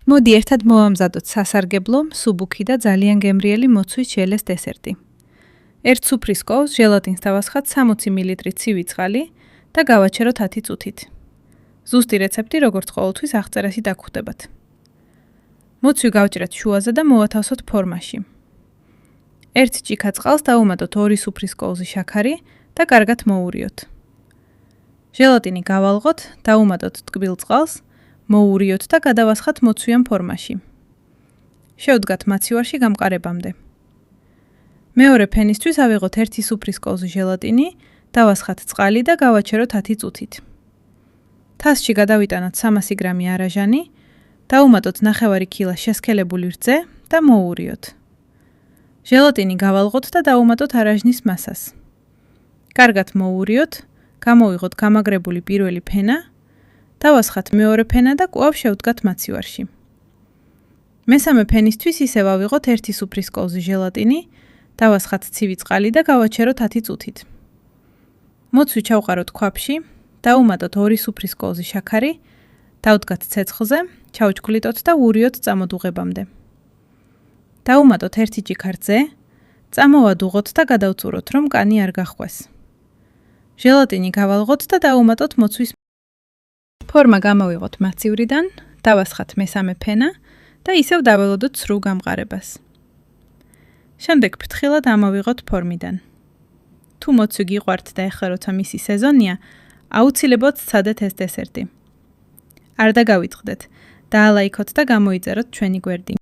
მოდი ერთად მოვამზადოთ სასარგებლო, მსუბუქი და ძალიან გემრიელი მოცვის ჟელეს დესერტი. ერთ სუფრის კოვს ჟელატინს დავასხათ 60 მl ცივი წყალი და გავაჩეროთ 10 წუთით. ზუსტი რეცეპტი როგორც ყოველთვის აღწერაში დაგხვდებათ. მოცვი გავჭრათ შუაზე და მოვათავსოთ ფორმაში. ერთ ჭიქა წყალს დავუმატოთ 2 სუფრის კოვზე შაქარი და კარგად მოურიოთ. ჟელატინი გავალღოთ, დავუმატოთ ტკბილ წყალს, მოურიოთ და გადავასხათ მოცვიან ფორმაში. შევდგათ მაცივარში გამყარებამდე. მეორე ფენისთვის ავიღოთ 1 სუფრის კოვზე ჟელატინი, დავასხათ წყალი და გავაჩეროთ 10 წუთით. თასში გადავიტანოთ 300 გრამი არაჟანი, დავუმატოთ 9 კг შესქელებული რძე და მოურიოთ. ჟელატინი გავალღოთ და დავუმატოთ არაჟნის მასას. კარგად მოურიოთ, გამოვიღოთ გამაგრებული პირველი ფენა, დავასხათ მეორე ფენა და კვლავ შევდგათ მაცივარში. მესამე ფენისთვის ისევ ავიღოთ 1 სუფრის კოვზე ჟელატინი, დავასხათ ცივი წყალი და გავაჩეროთ 10 წუთით. მოცვი ჩავყაროთ ქვაფში, დავუმატოთ 2 სუფრის კოვზე შაქარი, დავდგათ ცეცხლზე, ჩავჩქვლიტოთ და ვურიოთ წამოდუღებამდე. დავუმატოთ 1 ჭიქა რძე, წამოვადუღოთ და გადავწუროთ, რომ კანი არ გახვეს. ჟელატინი გავალღოთ და დავუმატოთ მოცვის ფორმა გამოვიღოთ მაცივრიდან, დავასხათ მესამე ფენა და ისევ დაველოდოთ სრულ გამყარებას. შემდეგ ფრთხილად ამოვიღოთ ფორმიდან. თუ მოცვი გიყვართ და ეხლა როცა მისი სეზონია, აუცილებლად სცადეთ ეს დესერტი. არ დაგავიწყდეთ, დაალაიქოთ და გამოიწეროთ ჩვენი გვერდი.